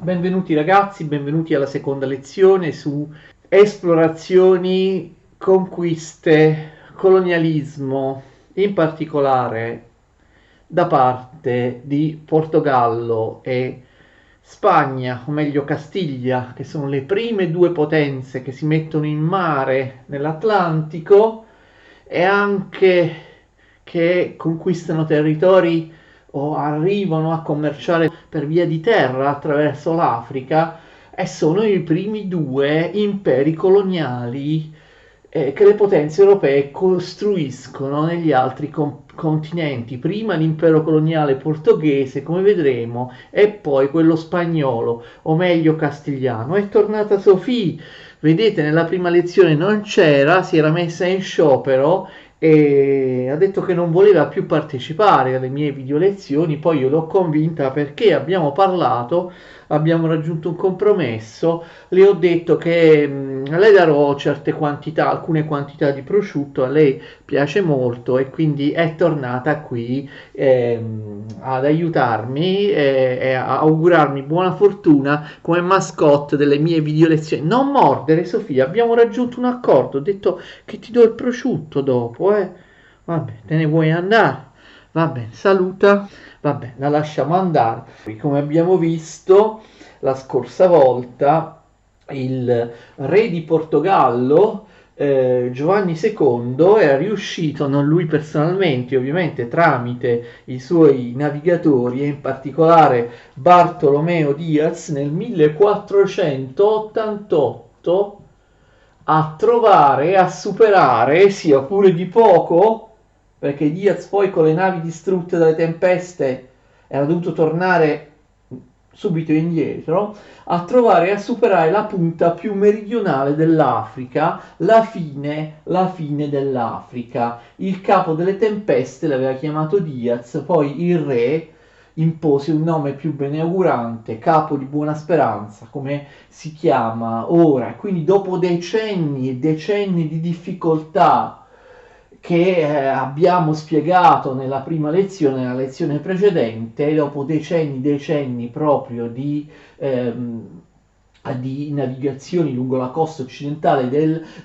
Benvenuti ragazzi, benvenuti alla seconda lezione su esplorazioni, conquiste, colonialismo, in particolare da parte di Portogallo e Spagna, o meglio Castiglia, che sono le prime due potenze che si mettono in mare nell'Atlantico e anche che conquistano territori o arrivano a commerciare per via di terra attraverso l'Africa e sono i primi due imperi coloniali che le potenze europee costruiscono negli altri continenti. Prima l'impero coloniale portoghese, come vedremo, e poi quello spagnolo, o meglio castigliano. È tornata Sophie, vedete nella prima lezione non c'era, si era messa in sciopero e ha detto che non voleva più partecipare alle mie video lezioni, poi io l'ho convinta perché abbiamo parlato, abbiamo raggiunto un compromesso, le ho detto che le darò certe quantità, alcune quantità di prosciutto, a lei piace molto e quindi è tornata qui ad aiutarmi e a augurarmi buona fortuna come mascotte delle mie video lezioni. Non mordere Sofia, abbiamo raggiunto un accordo, ho detto che ti do il prosciutto dopo, eh. Vabbè, te ne vuoi andare? Vabbè, saluta. Vabbè, la lasciamo andare. Come abbiamo visto la scorsa volta, il re di Portogallo, Giovanni II, è riuscito, non lui personalmente, ovviamente tramite i suoi navigatori e in particolare Bartolomeo Diaz nel 1488 a trovare, a superare, sia pure di poco, perché Diaz poi con le navi distrutte dalle tempeste era dovuto tornare subito indietro, a trovare e a superare la punta più meridionale dell'Africa, la fine dell'Africa. Il capo delle tempeste l'aveva chiamato Diaz, poi il re impose un nome più beneaugurante, Capo di Buona Speranza, come si chiama ora. Quindi dopo decenni e decenni di difficoltà che abbiamo spiegato nella prima lezione, nella lezione precedente, dopo decenni proprio di navigazioni lungo la costa occidentale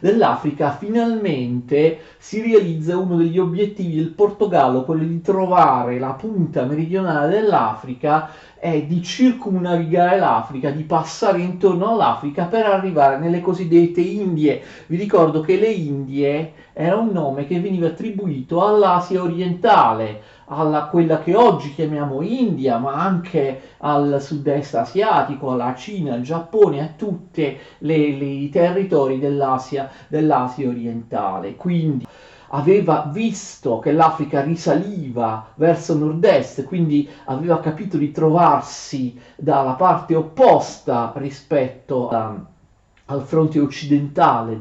dell'Africa, finalmente si realizza uno degli obiettivi del Portogallo, quello di trovare la punta meridionale dell'Africa e di circumnavigare l'Africa, di passare intorno all'Africa per arrivare nelle cosiddette Indie. Vi ricordo che le Indie era un nome che veniva attribuito all'Asia orientale, alla quella che oggi chiamiamo India, ma anche al sud-est asiatico, alla Cina, al Giappone, a tutti i territori dell'Asia orientale. Quindi aveva visto che l'Africa risaliva verso nord-est, quindi aveva capito di trovarsi dalla parte opposta rispetto al fronte occidentale,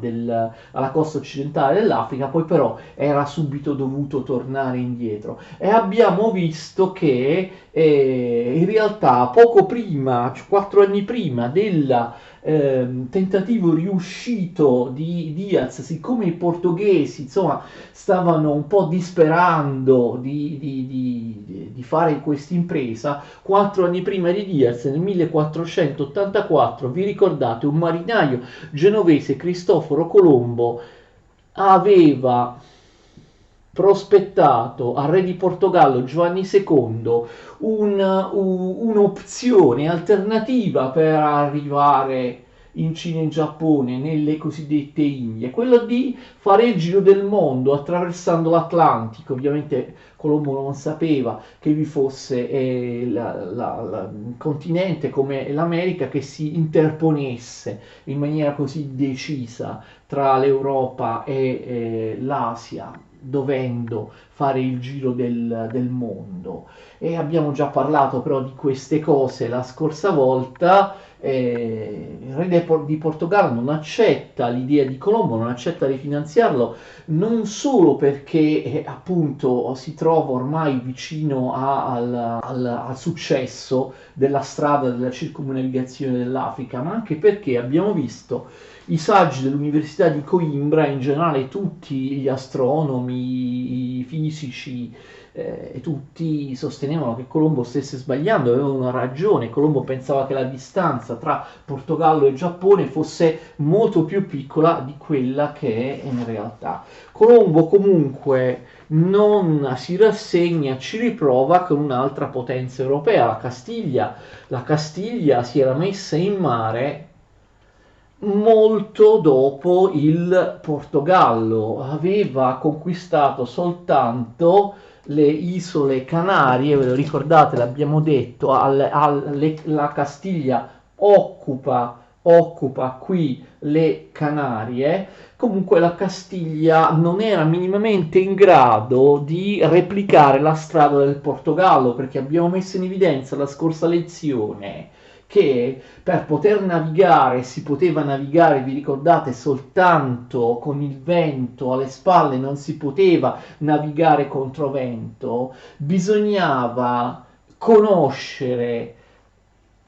alla costa occidentale dell'Africa, poi però era subito dovuto tornare indietro. E abbiamo visto che in realtà poco prima, 4 anni prima del tentativo riuscito di Diaz, siccome i portoghesi insomma stavano un po' disperando di fare questa impresa, 4 anni prima di Diaz, nel 1484, vi ricordate, un marinaio genovese, Cristoforo Colombo, aveva prospettato al re di Portogallo Giovanni II un'opzione alternativa per arrivare in Cina e in Giappone, nelle cosiddette Indie, quello di fare il giro del mondo attraversando l'Atlantico. Ovviamente Colombo non sapeva che vi fosse un continente come l'America che si interponesse in maniera così decisa tra l'Europa e l'Asia, dovendo fare il giro del mondo. E abbiamo già parlato però di queste cose la scorsa volta. Il re di Portogallo non accetta l'idea di Colombo, non accetta di finanziarlo, non solo perché appunto si trova ormai vicino al successo della strada della circumnavigazione dell'Africa, ma anche perché abbiamo visto i saggi dell'Università di Coimbra, in generale tutti gli astronomi, astronomi, fisici, e tutti sostenevano che Colombo stesse sbagliando, avevano ragione. Colombo pensava che la distanza tra Portogallo e Giappone fosse molto più piccola di quella che è in realtà. Colombo comunque non si rassegna, ci riprova con un'altra potenza europea, la Castiglia. La Castiglia si era messa in mare molto dopo il Portogallo, aveva conquistato soltanto le isole Canarie, ve lo ricordate, l'abbiamo detto, la Castiglia occupa qui le Canarie. Comunque la Castiglia non era minimamente in grado di replicare la strada del Portogallo, perché abbiamo messo in evidenza la scorsa lezione che per poter navigare si poteva navigare, vi ricordate, soltanto con il vento alle spalle, non si poteva navigare contro vento, bisognava conoscere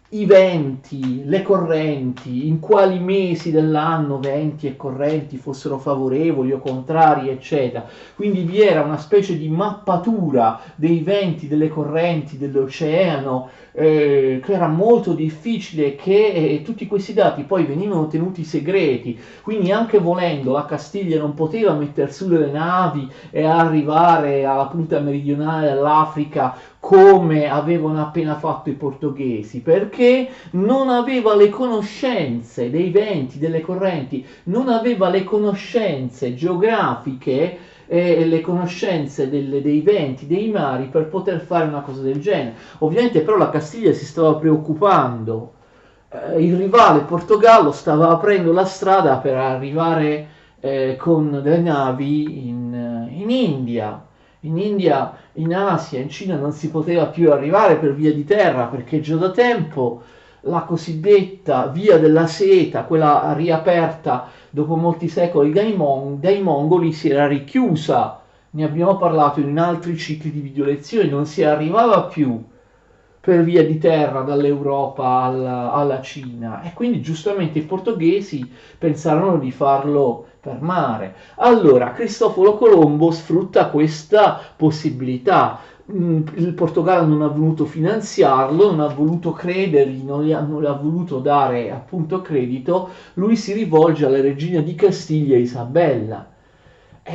i venti, le correnti, in quali mesi dell'anno venti e correnti fossero favorevoli o contrari, eccetera. Quindi vi era una specie di mappatura dei venti, delle correnti, dell'oceano, che era molto difficile, che tutti questi dati poi venivano tenuti segreti, quindi anche volendo la Castiglia non poteva mettere su le navi e arrivare alla punta meridionale dell'Africa come avevano appena fatto i portoghesi, perché non aveva le conoscenze dei venti, delle correnti, non aveva le conoscenze geografiche e le conoscenze dei venti, dei mari per poter fare una cosa del genere. Ovviamente però la Castiglia si stava preoccupando, il rivale Portogallo stava aprendo la strada per arrivare con delle navi in India. In India, in Asia, in Cina non si poteva più arrivare per via di terra, perché già da tempo la cosiddetta via della seta, quella riaperta dopo molti secoli dai mongoli, si era richiusa. Ne abbiamo parlato in altri cicli di video lezioni, non si arrivava più per via di terra dall'Europa alla Cina, e quindi giustamente i portoghesi pensarono di farlo per mare. Allora Cristoforo Colombo sfrutta questa possibilità. Il Portogallo non ha voluto finanziarlo, non ha voluto credergli, non le ha voluto dare appunto credito. Lui si rivolge alla regina di Castiglia, Isabella.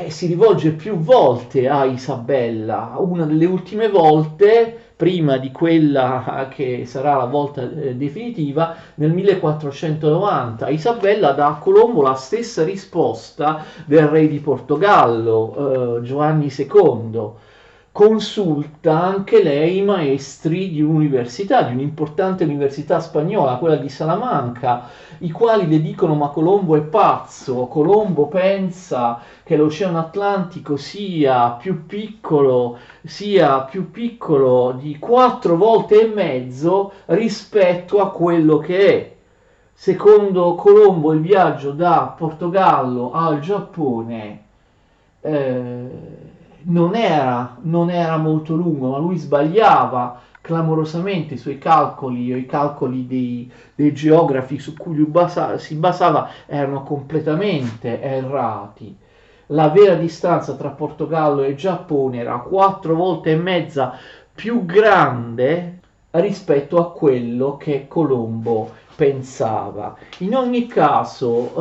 Si rivolge più volte a Isabella, una delle ultime volte, prima di quella che sarà la volta definitiva, nel 1490. Isabella dà a Colombo la stessa risposta del re di Portogallo, Giovanni II. Consulta anche lei i maestri di un'università, di un'importante università spagnola, quella di Salamanca, i quali le dicono: ma Colombo è pazzo, Colombo pensa che l'Oceano Atlantico sia più piccolo di 4 volte e mezzo rispetto a quello che è. Secondo Colombo il viaggio da Portogallo al Giappone non era molto lungo, ma lui sbagliava clamorosamente i suoi calcoli, o i calcoli dei geografi su cui si basava erano completamente errati. La vera distanza tra Portogallo e Giappone era 4 volte e mezza più grande rispetto a quello che Colombo pensava. In ogni caso,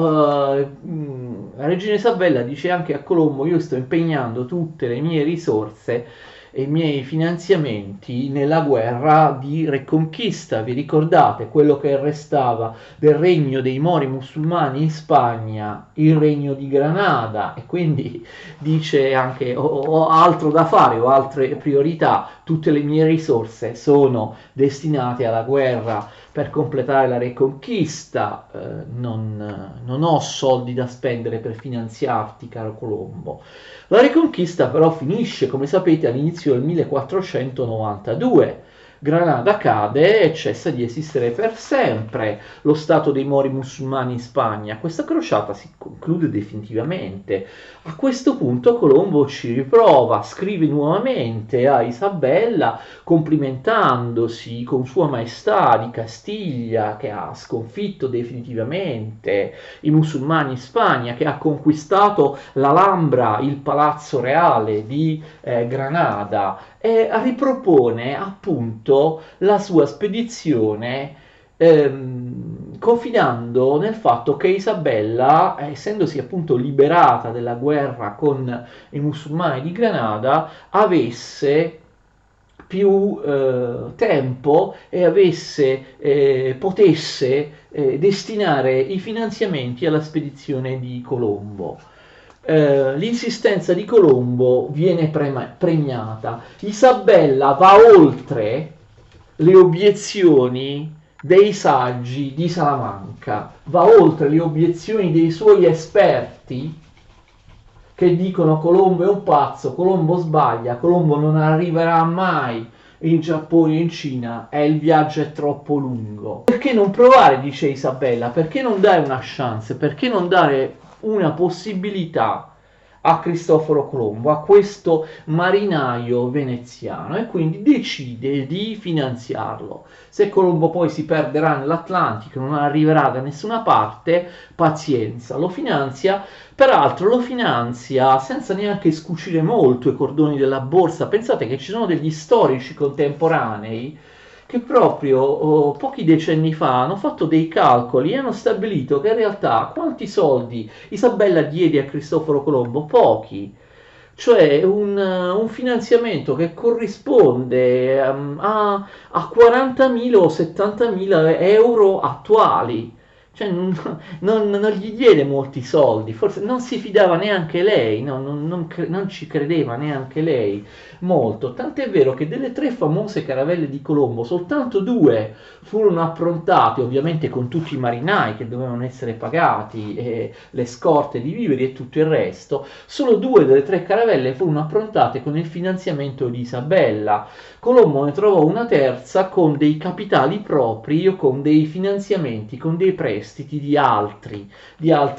la regina Isabella dice anche a Colombo: io sto impegnando tutte le mie risorse e i miei finanziamenti nella guerra di Reconquista. Vi ricordate quello che restava del regno dei Mori musulmani in Spagna, il regno di Granada, e quindi dice anche: ho altro da fare, ho altre priorità, tutte le mie risorse sono destinate alla guerra per completare la Reconquista, non ho soldi da spendere per finanziarti, caro Colombo. La Reconquista però finisce, come sapete, all'inizio del 1492. Granada cade e cessa di esistere per sempre lo stato dei Mori musulmani in Spagna. Questa crociata si conclude definitivamente. A questo punto Colombo ci riprova, scrive nuovamente a Isabella complimentandosi con Sua Maestà di Castiglia che ha sconfitto definitivamente i musulmani in Spagna, che ha conquistato l'Alhambra, il palazzo reale di Granada, e ripropone appunto la sua spedizione confidando nel fatto che Isabella, essendosi appunto liberata della guerra con i musulmani di Granada, avesse più tempo e potesse destinare i finanziamenti alla spedizione di Colombo. L'insistenza di Colombo viene premiata. Isabella va oltre le obiezioni dei saggi di Salamanca, va oltre le obiezioni dei suoi esperti che dicono Colombo è un pazzo, Colombo sbaglia, Colombo non arriverà mai in Giappone e in Cina, il viaggio è troppo lungo. Perché non provare, dice Isabella, perché non dare una chance, perché non dare una possibilità a Cristoforo Colombo, a questo marinaio veneziano, e quindi decide di finanziarlo. Se Colombo poi si perderà nell'Atlantico, non arriverà da nessuna parte, pazienza, lo finanzia. Peraltro lo finanzia senza neanche scucire molto i cordoni della borsa. Pensate che ci sono degli storici contemporanei che proprio pochi decenni fa hanno fatto dei calcoli e hanno stabilito che in realtà quanti soldi Isabella diede a Cristoforo Colombo? Pochi. Cioè un finanziamento che corrisponde a 40.000 o 70.000 euro attuali. Cioè, non gli diede molti soldi, forse non si fidava neanche lei, no, non ci credeva neanche lei molto. Tant'è vero che delle 3 famose caravelle di Colombo, soltanto 2 furono approntate, ovviamente con tutti i marinai che dovevano essere pagati, e le scorte di viveri e tutto il resto. Solo 2 delle 3 caravelle furono approntate con il finanziamento di Isabella. Colombo ne trovò una terza con dei capitali propri o con dei finanziamenti, con dei prestiti di altri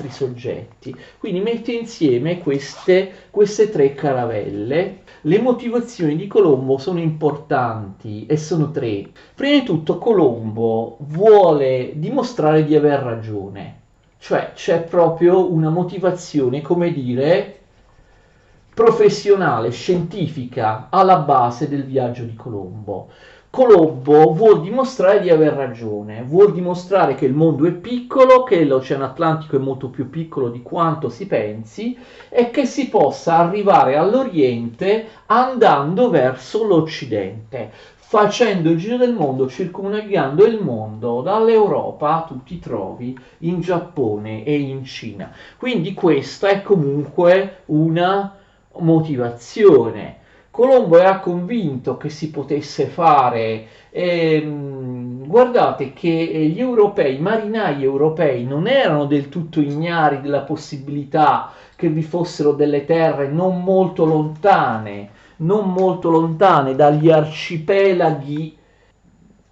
soggetti. Quindi mette insieme queste 3 caravelle. Le motivazioni di Colombo sono importanti e sono 3. Prima di tutto Colombo vuole dimostrare di aver ragione, cioè c'è proprio una motivazione, come dire, professionale, scientifica alla base del viaggio di Colombo. Colombo vuol dimostrare di aver ragione, vuol dimostrare che il mondo è piccolo, che l'Oceano Atlantico è molto più piccolo di quanto si pensi e che si possa arrivare all'Oriente andando verso l'Occidente, facendo il giro del mondo, circumnavigando il mondo, dall'Europa tu ti trovi in Giappone e in Cina. Quindi questa è comunque una motivazione. Colombo era convinto che si potesse fare. Guardate che gli europei, i marinai europei, non erano del tutto ignari della possibilità che vi fossero delle terre non molto lontane dagli arcipelaghi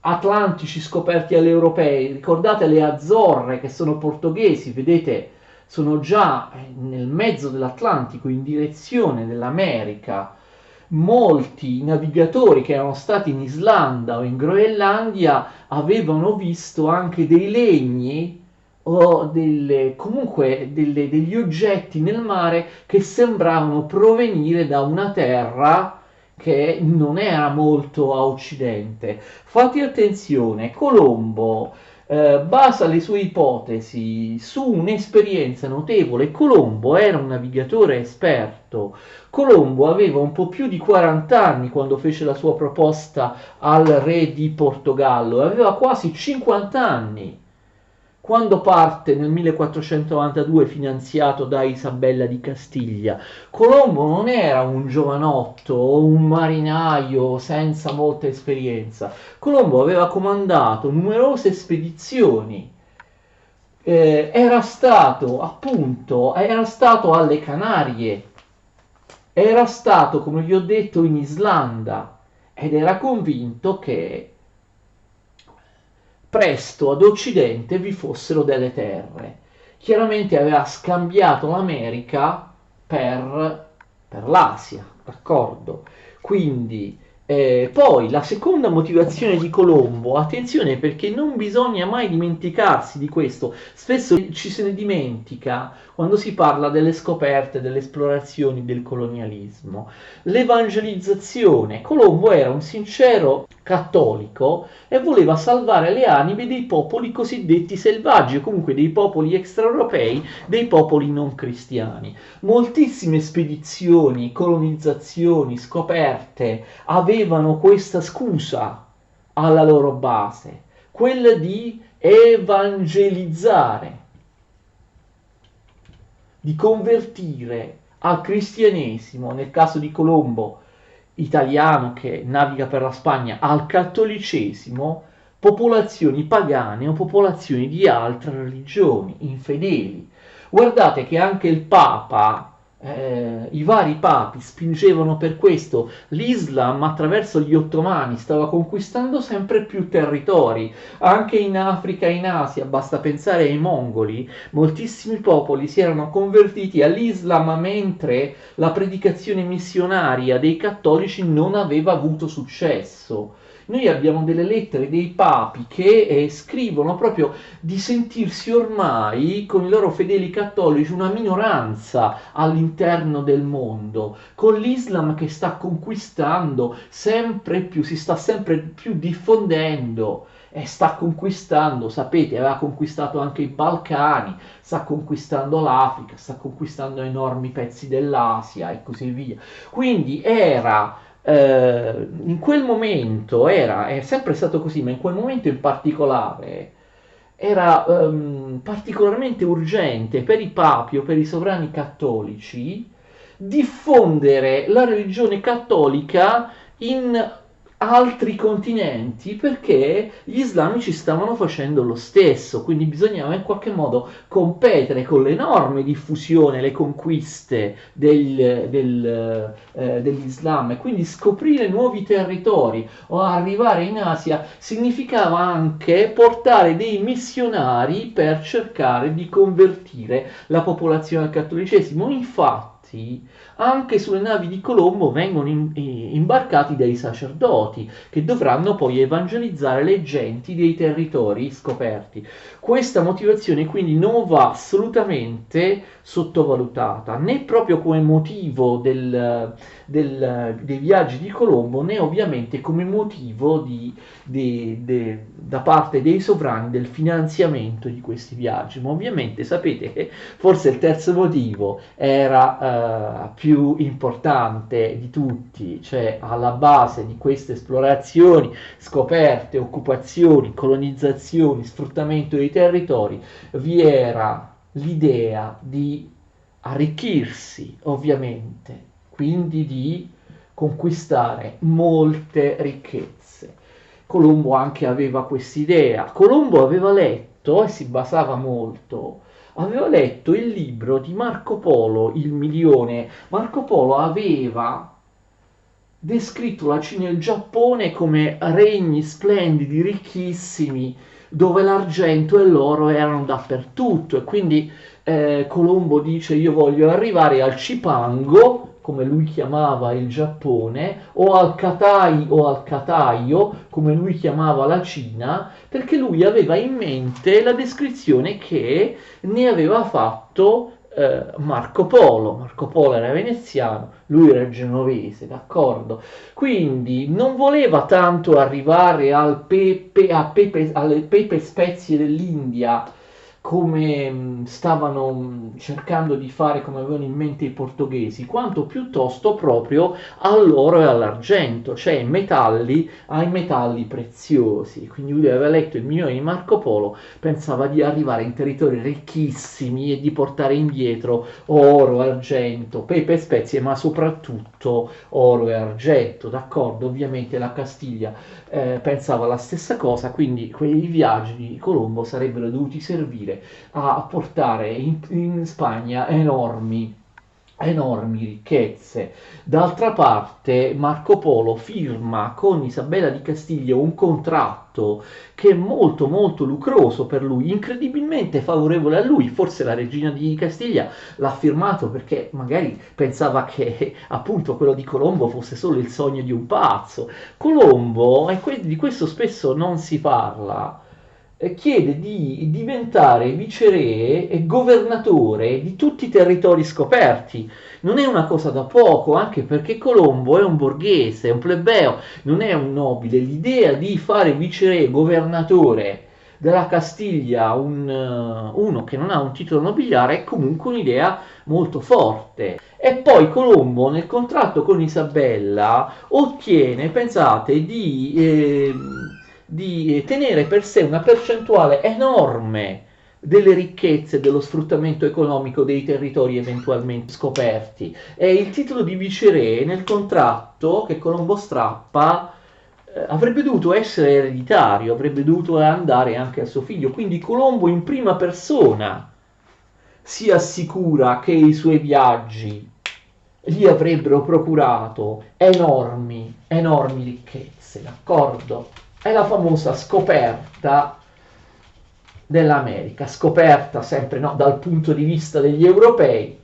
atlantici scoperti agli europei. Ricordate le Azzorre, che sono portoghesi, vedete, sono già nel mezzo dell'Atlantico in direzione dell'America. Molti navigatori che erano stati in Islanda o in Groenlandia avevano visto anche dei legni o degli oggetti nel mare che sembravano provenire da una terra che non era molto a occidente. Fate attenzione, Colombo basa le sue ipotesi su un'esperienza notevole. Colombo era un navigatore esperto. Colombo aveva un po' più di 40 anni quando fece la sua proposta al re di Portogallo, aveva quasi 50 anni quando parte nel 1492 finanziato da Isabella di Castiglia. Colombo non era un giovanotto o un marinaio senza molta esperienza. Colombo aveva comandato numerose spedizioni. Era stato alle Canarie, era stato, come vi ho detto, in Islanda, ed era convinto che presto ad occidente vi fossero delle terre. Chiaramente aveva scambiato l'America per l'Asia, d'accordo? Quindi, poi la seconda motivazione di Colombo, attenzione perché non bisogna mai dimenticarsi di questo, spesso ci se ne dimentica quando si parla delle scoperte, delle esplorazioni, del colonialismo. L'evangelizzazione. Colombo era un sincero cattolico e voleva salvare le anime dei popoli cosiddetti selvaggi, o comunque dei popoli extraeuropei, dei popoli non cristiani. Moltissime spedizioni, colonizzazioni, scoperte avevano questa scusa alla loro base, quella di evangelizzare, di convertire al cristianesimo, nel caso di Colombo italiano che naviga per la Spagna, al cattolicesimo, popolazioni pagane o popolazioni di altre religioni, infedeli. Guardate che anche il Papa, i vari papi spingevano per questo. L'Islam attraverso gli ottomani stava conquistando sempre più territori, anche in Africa e in Asia, basta pensare ai mongoli. Moltissimi popoli si erano convertiti all'Islam mentre la predicazione missionaria dei cattolici non aveva avuto successo. Noi abbiamo delle lettere dei papi che scrivono proprio di sentirsi ormai con i loro fedeli cattolici una minoranza all'interno del mondo, con l'Islam che sta conquistando sempre più, si sta sempre più diffondendo e sta conquistando, sapete, aveva conquistato anche i Balcani, sta conquistando l'Africa, sta conquistando enormi pezzi dell'Asia e così via. Quindi era in quel momento è sempre stato così, ma in quel momento in particolare era particolarmente urgente per i papi o per i sovrani cattolici diffondere la religione cattolica in altri continenti perché gli islamici stavano facendo lo stesso, quindi bisognava in qualche modo competere con l'enorme diffusione, le conquiste dell'Islam e quindi scoprire nuovi territori o arrivare in Asia significava anche portare dei missionari per cercare di convertire la popolazione al cattolicesimo. Infatti, anche sulle navi di Colombo vengono imbarcati dei sacerdoti che dovranno poi evangelizzare le genti dei territori scoperti. Questa motivazione quindi non va assolutamente sottovalutata, né proprio come motivo dei viaggi di Colombo, né ovviamente come motivo da parte dei sovrani del finanziamento di questi viaggi. Ma ovviamente sapete che forse il terzo motivo era più importante di tutti, cioè alla base di queste esplorazioni, scoperte, occupazioni, colonizzazioni, sfruttamento dei territori, vi era l'idea di arricchirsi, ovviamente, quindi di conquistare molte ricchezze. Colombo anche aveva quest'idea. Colombo aveva letto e si basava molto. Aveva letto il libro di Marco Polo, Il Milione. Marco Polo aveva descritto la Cina e il Giappone come regni splendidi, ricchissimi, dove l'argento e l'oro erano dappertutto e quindi Colombo dice io voglio arrivare al Cipango, come lui chiamava il Giappone, o al Katai o al Kataio, come lui chiamava la Cina, perché lui aveva in mente la descrizione che ne aveva fatto Marco Polo. Marco Polo era veneziano, lui era genovese, d'accordo? Quindi non voleva tanto arrivare alle pepe spezie dell'India come stavano cercando di fare, come avevano in mente i portoghesi, quanto piuttosto proprio all'oro e all'argento, cioè ai metalli preziosi. Quindi lui aveva letto il Milione di Marco Polo, pensava di arrivare in territori ricchissimi e di portare indietro oro, argento, pepe e spezie, ma soprattutto oro e argento, d'accordo? Ovviamente la Castiglia pensava la stessa cosa, quindi quei viaggi di Colombo sarebbero dovuti servire a portare in Spagna enormi enormi ricchezze. D'altra parte Marco Polo firma con Isabella di Castiglia un contratto che è molto molto lucroso per lui, incredibilmente favorevole a lui. Forse la regina di Castiglia l'ha firmato perché magari pensava che appunto quello di Colombo fosse solo il sogno di un pazzo. Colombo, e di questo spesso non si parla, chiede di diventare viceré e governatore di tutti i territori scoperti. Non è una cosa da poco, anche perché Colombo è un borghese, è un plebeo, non è un nobile. L'idea di fare viceré, governatore della Castiglia, uno che non ha un titolo nobiliare, è comunque un'idea molto forte. E poi Colombo nel contratto con Isabella ottiene, pensate, di tenere per sé una percentuale enorme delle ricchezze, dello sfruttamento economico dei territori eventualmente scoperti. E il titolo di viceré nel contratto che Colombo strappa avrebbe dovuto essere ereditario, avrebbe dovuto andare anche a suo figlio. Quindi Colombo in prima persona si assicura che i suoi viaggi gli avrebbero procurato enormi, enormi ricchezze, d'accordo? È la famosa scoperta dell'America, scoperta sempre no, dal punto di vista degli europei,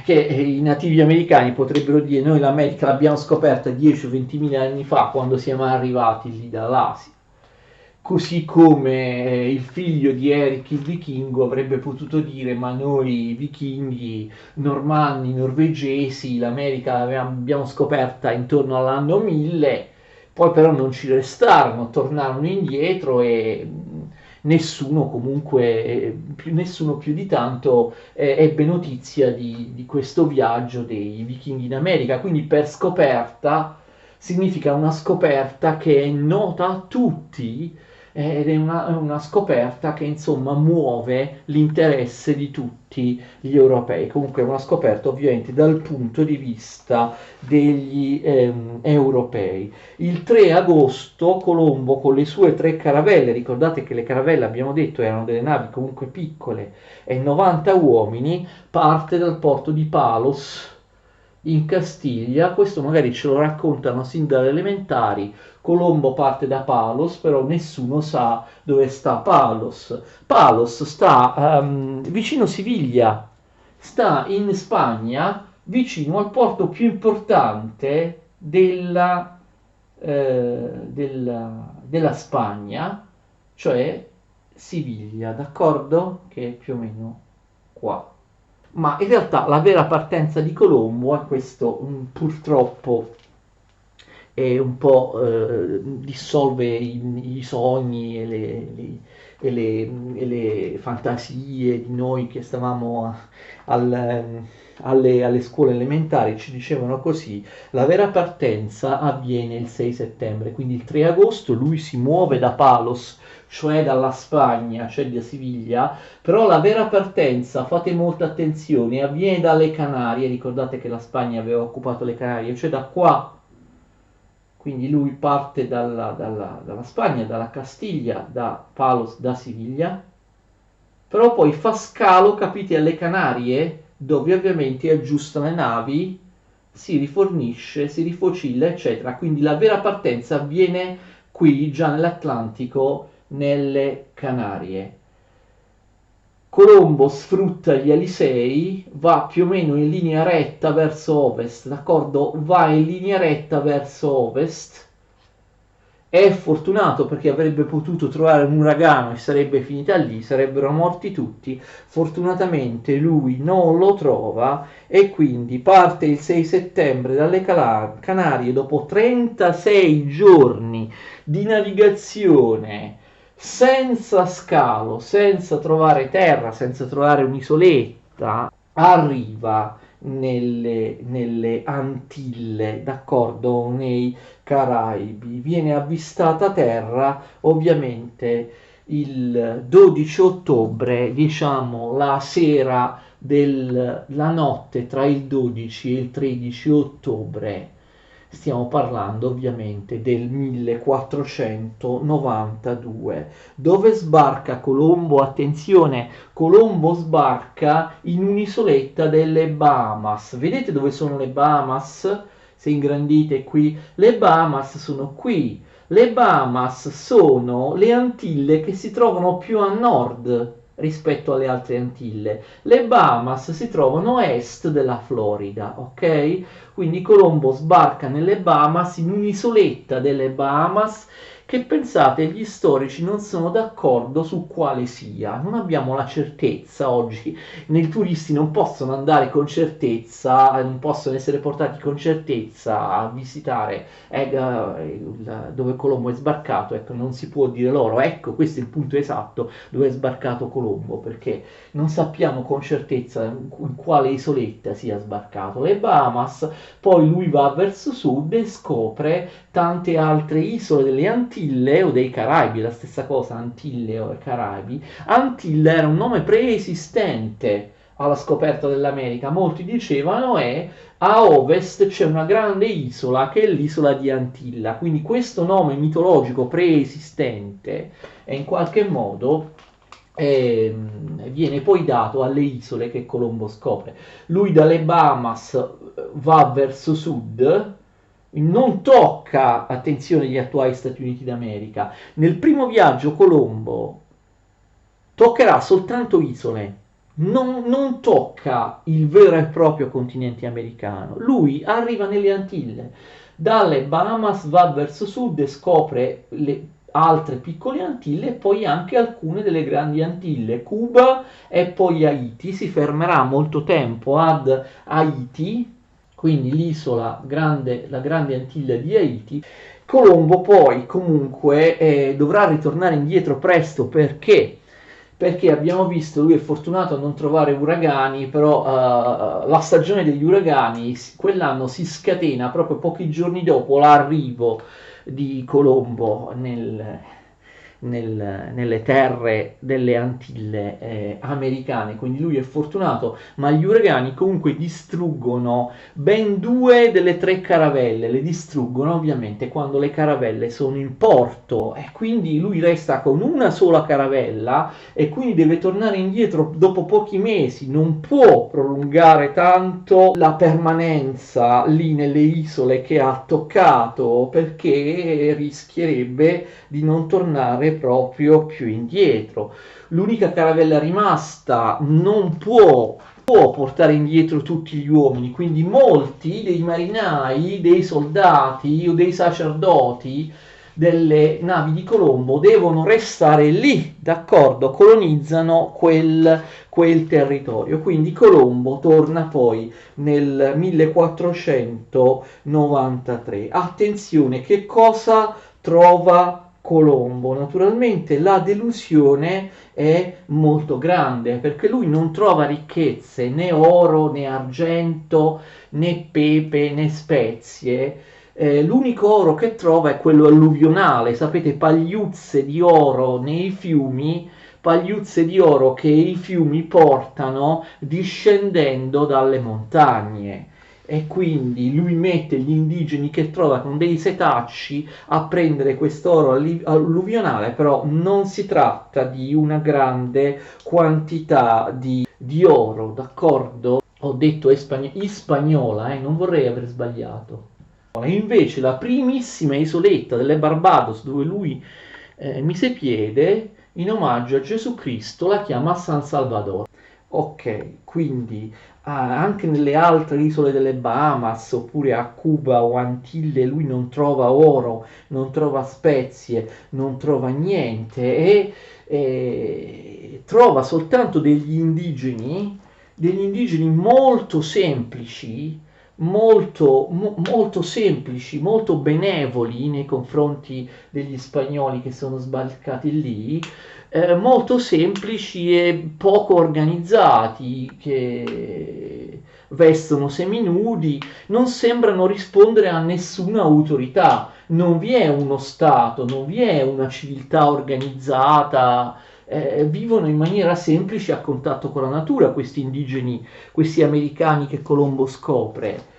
che i nativi americani potrebbero dire noi l'America l'abbiamo scoperta 10-20 mila anni fa quando siamo arrivati lì dall'Asia. Così come il figlio di Eric il vichingo avrebbe potuto dire ma noi vichinghi, normanni, norvegesi, l'America l'abbiamo scoperta intorno all'anno 1000, poi però non ci restarono, tornarono indietro e nessuno comunque, nessuno più di tanto ebbe notizia di questo viaggio dei vichinghi in America, quindi per scoperta significa una scoperta che è nota a tutti ed è una scoperta che insomma muove l'interesse di tutti gli europei. Comunque è una scoperta ovviamente dal punto di vista degli europei. Il 3 agosto Colombo con le sue 3 caravelle, ricordate che le caravelle abbiamo detto erano delle navi comunque piccole e 90 uomini, parte dal porto di Palos in Castiglia. Questo magari ce lo raccontano sin dalle elementari. Colombo parte da Palos, però nessuno sa dove sta Palos. Palos sta vicino Siviglia, sta in Spagna, vicino al porto più importante della Spagna, cioè Siviglia, d'accordo? Che è più o meno qua. Ma in realtà la vera partenza di Colombo, e questo purtroppo e un po' dissolve i sogni e le fantasie di noi che stavamo alle scuole elementari, ci dicevano così. La vera partenza avviene il 6 settembre, quindi il 3 agosto lui si muove da Palos, cioè dalla Spagna, cioè da Siviglia, però la vera partenza, fate molta attenzione, avviene dalle Canarie. Ricordate che la Spagna aveva occupato le Canarie, cioè da qua. Quindi lui parte dalla Spagna, dalla Castiglia, da Palos, da Siviglia, però poi fa scalo, capite, alle Canarie, dove ovviamente aggiusta le navi, si rifornisce, si rifocilla, eccetera. Quindi la vera partenza avviene qui, già nell'Atlantico, nelle Canarie. Colombo sfrutta gli Alisei, va più o meno in linea retta verso ovest, d'accordo? Va in linea retta verso ovest. È fortunato perché avrebbe potuto trovare un uragano e sarebbe finita lì, sarebbero morti tutti. Fortunatamente lui non lo trova e quindi parte il 6 settembre dalle Canarie dopo 36 giorni di navigazione senza scalo, senza trovare terra, senza trovare un'isoletta, arriva nelle Antille, d'accordo, nei Caraibi, viene avvistata terra ovviamente il 12 ottobre, diciamo la sera la notte tra il 12 e il 13 ottobre Stiamo parlando ovviamente del 1492, dove sbarca Colombo. Attenzione, Colombo sbarca in un'isoletta delle Bahamas. Vedete dove sono le Bahamas? Se ingrandite qui, le Bahamas sono qui. Le Bahamas sono le Antille che si trovano più a nord rispetto alle altre Antille. Le Bahamas si trovano a est della Florida, ok? Quindi Colombo sbarca nelle Bahamas, in un'isoletta delle Bahamas, che pensate gli storici non sono d'accordo su quale sia. Non abbiamo la certezza oggi. I turisti non possono andare con certezza, non possono essere portati con certezza a visitare dove Colombo è sbarcato. Ecco, non si può dire loro, ecco, questo è il punto esatto dove è sbarcato Colombo, perché non sappiamo con certezza in quale isoletta sia sbarcato. Le Bahamas. Poi lui va verso sud e scopre tante altre isole delle Antille o dei Caraibi, la stessa cosa, Antille o Caraibi. Antille era un nome preesistente alla scoperta dell'America, molti dicevano a ovest c'è una grande isola che è l'isola di Antilla, quindi questo nome mitologico preesistente è in qualche modo viene poi dato alle isole che Colombo scopre. Lui dalle Bahamas va verso sud, non tocca, attenzione, gli attuali Stati Uniti d'America. Nel primo viaggio Colombo toccherà soltanto isole, non tocca il vero e proprio continente americano. Lui arriva nelle Antille, dalle Bahamas va verso sud e scopre le altre piccole Antille e poi anche alcune delle grandi Antille, Cuba e poi Haiti. Si fermerà molto tempo ad Haiti, quindi l'isola grande, la grande Antilla di Haiti. Colombo poi comunque dovrà ritornare indietro presto perché abbiamo visto, lui è fortunato a non trovare uragani, però la stagione degli uragani quell'anno si scatena proprio pochi giorni dopo l'arrivo di Colombo nelle terre delle Antille americane, quindi lui è fortunato, ma gli uragani comunque distruggono ben 2 delle 3 caravelle, le distruggono ovviamente quando le caravelle sono in porto e quindi lui resta con una sola caravella e quindi deve tornare indietro dopo pochi mesi, non può prolungare tanto la permanenza lì nelle isole che ha toccato perché rischierebbe di non tornare proprio più indietro. L'unica caravella rimasta non può portare indietro tutti gli uomini, quindi molti dei marinai, dei soldati o dei sacerdoti delle navi di Colombo devono restare lì, d'accordo, colonizzano quel territorio. Quindi Colombo torna poi nel 1493. Attenzione, che cosa trova Colombo? Naturalmente la delusione è molto grande perché lui non trova ricchezze, né oro, né argento, né pepe, né spezie. L'unico oro che trova è quello alluvionale, sapete, pagliuzze di oro nei fiumi, pagliuzze di oro che i fiumi portano discendendo dalle montagne. E quindi lui mette gli indigeni che trova con dei setacci a prendere quest'oro alluvionale, però non si tratta di una grande quantità di oro, d'accordo? Ho detto ispagnola, non vorrei aver sbagliato. Invece la primissima isoletta delle Barbados dove lui mise piede in omaggio a Gesù Cristo la chiama San Salvador. Ok, quindi anche nelle altre isole delle Bahamas oppure a Cuba o Antille lui non trova oro, non trova spezie, non trova niente e trova soltanto degli indigeni molto semplici, molto semplici, molto benevoli nei confronti degli spagnoli che sono sbarcati lì, molto semplici e poco organizzati, che vestono seminudi, non sembrano rispondere a nessuna autorità, non vi è uno Stato, non vi è una civiltà organizzata, vivono in maniera semplice a contatto con la natura questi indigeni, questi americani che Colombo scopre.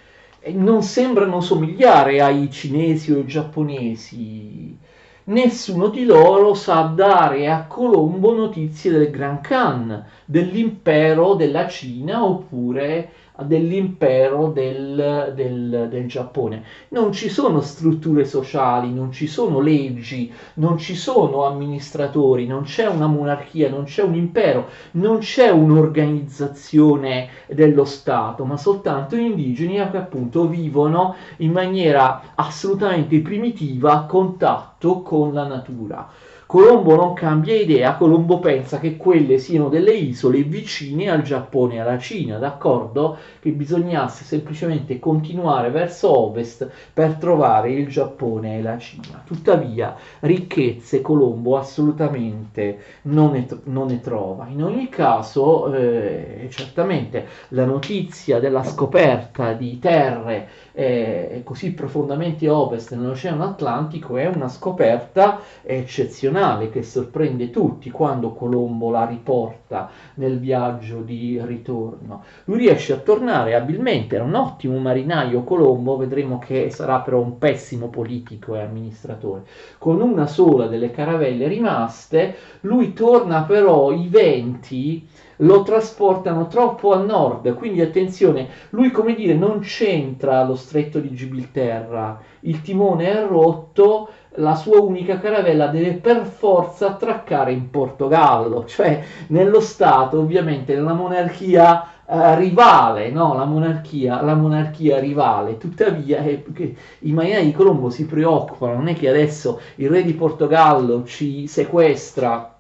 non sembrano somigliare ai cinesi o ai giapponesi. Nessuno di loro sa dare a Colombo notizie del Gran Khan, dell'impero della Cina oppure dell'impero del Giappone. Non ci sono strutture sociali, non ci sono leggi, non ci sono amministratori, non c'è una monarchia, non c'è un impero, non c'è un'organizzazione dello Stato, ma soltanto indigeni che appunto vivono in maniera assolutamente primitiva a contatto con la natura. Colombo non cambia idea, Colombo pensa che quelle siano delle isole vicine al Giappone e alla Cina, d'accordo? Che bisognasse semplicemente continuare verso ovest per trovare il Giappone e la Cina. Tuttavia, ricchezze Colombo assolutamente non ne trova. In ogni caso, certamente la notizia della scoperta di terre così profondamente a ovest nell'Oceano Atlantico è una scoperta eccezionale che sorprende tutti quando Colombo la riporta nel viaggio di ritorno. Lui riesce a tornare abilmente, era un ottimo marinaio Colombo, vedremo che sarà però un pessimo politico e amministratore. Con una sola delle caravelle rimaste, lui torna però i venti lo trasportano troppo a nord, quindi attenzione, lui come dire non c'entra lo stretto di Gibilterra, il timone è rotto, la sua unica caravella deve per forza attraccare in Portogallo, cioè nello Stato ovviamente nella monarchia rivale, no? La monarchia rivale, tuttavia i marinai di Colombo si preoccupano, non è che adesso il re di Portogallo ci sequestra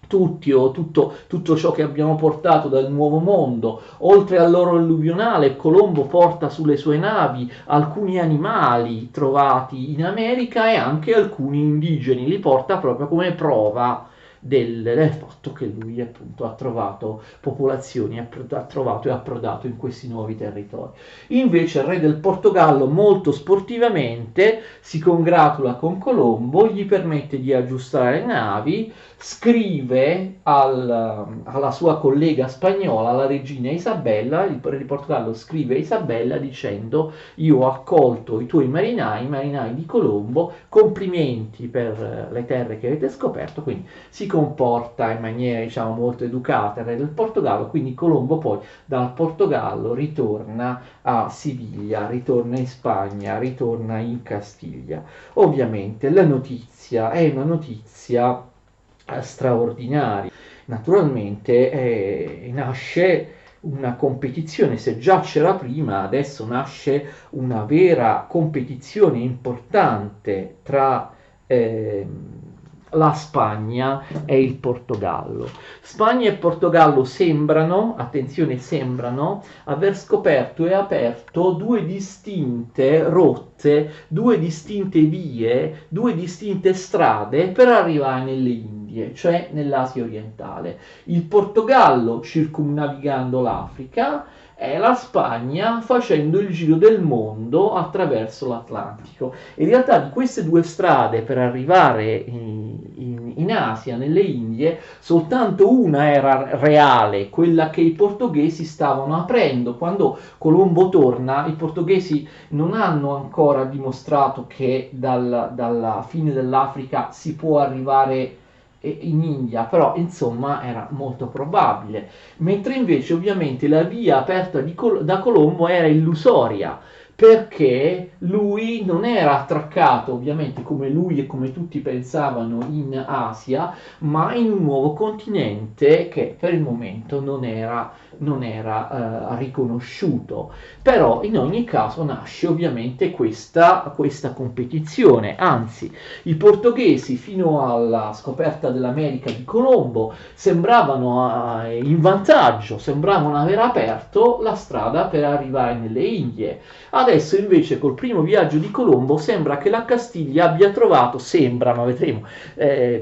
tutti o tutto ciò che abbiamo portato dal nuovo mondo, oltre all'oro alluvionale Colombo porta sulle sue navi alcuni animali trovati in America e anche alcuni indigeni, li porta proprio come prova del fatto che lui appunto ha trovato popolazioni, ha trovato e approdato in questi nuovi territori. Invece il re del Portogallo molto sportivamente si congratula con Colombo, gli permette di aggiustare le navi, scrive alla sua collega spagnola, la regina Isabella, il re di Portogallo scrive a Isabella dicendo: io ho accolto i tuoi marinai, i marinai di Colombo, complimenti per le terre che avete scoperto, quindi si comporta in maniera diciamo molto educata il re del Portogallo, quindi Colombo poi dal Portogallo ritorna a Siviglia, ritorna in Spagna, ritorna in Castiglia. Ovviamente la notizia è una notizia straordinaria. Naturalmente nasce una competizione, se già c'era prima, adesso nasce una vera competizione importante tra la Spagna e il Portogallo. Spagna e Portogallo sembrano, attenzione, sembrano aver scoperto e aperto due distinte rotte, due distinte vie, due distinte strade per arrivare nelle Indie, cioè nell'Asia orientale. Il Portogallo circumnavigando l'Africa e la Spagna facendo il giro del mondo attraverso l'Atlantico. In realtà di queste due strade per arrivare in Asia, nelle Indie, soltanto una era reale, quella che i portoghesi stavano aprendo. Quando Colombo torna, i portoghesi non hanno ancora dimostrato che dalla fine dell'Africa si può arrivare in India, però insomma era molto probabile, mentre invece ovviamente la via aperta da Colombo era illusoria, perché lui non era attraccato ovviamente come lui e come tutti pensavano in Asia, ma in un nuovo continente che per il momento non era riconosciuto. Però in ogni caso nasce ovviamente questa competizione, anzi i portoghesi fino alla scoperta dell'America di Colombo sembravano in vantaggio, sembravano aver aperto la strada per arrivare nelle Indie. Adesso invece col primo viaggio di Colombo sembra che la Castiglia abbia trovato, sembra, ma vedremo,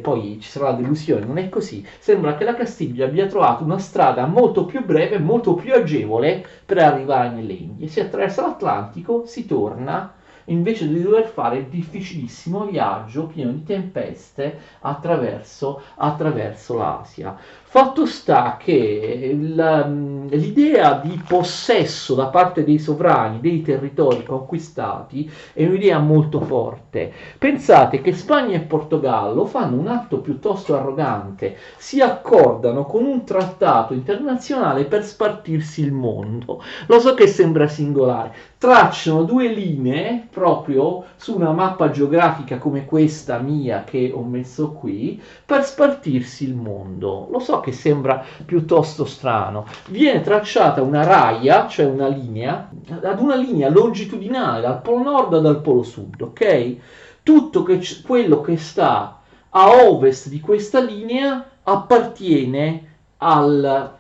poi ci sarà la delusione, non è così, sembra che la Castiglia abbia trovato una strada molto più breve, molto più agevole per arrivare nelle Indie. Si attraversa l'Atlantico, si torna, invece di dover fare il difficilissimo viaggio pieno di tempeste attraverso l'Asia. Fatto sta che l'idea di possesso da parte dei sovrani dei territori conquistati è un'idea molto forte. Pensate che Spagna e Portogallo fanno un atto piuttosto arrogante, si accordano con un trattato internazionale per spartirsi il mondo. Lo so che sembra singolare, tracciano due linee proprio su una mappa geografica come questa mia che ho messo qui per spartirsi il mondo. Lo so che sembra piuttosto strano. Viene tracciata una raia, cioè una linea, ad una linea longitudinale dal polo nord al polo sud, ok? Tutto quello che sta a ovest di questa linea appartiene alla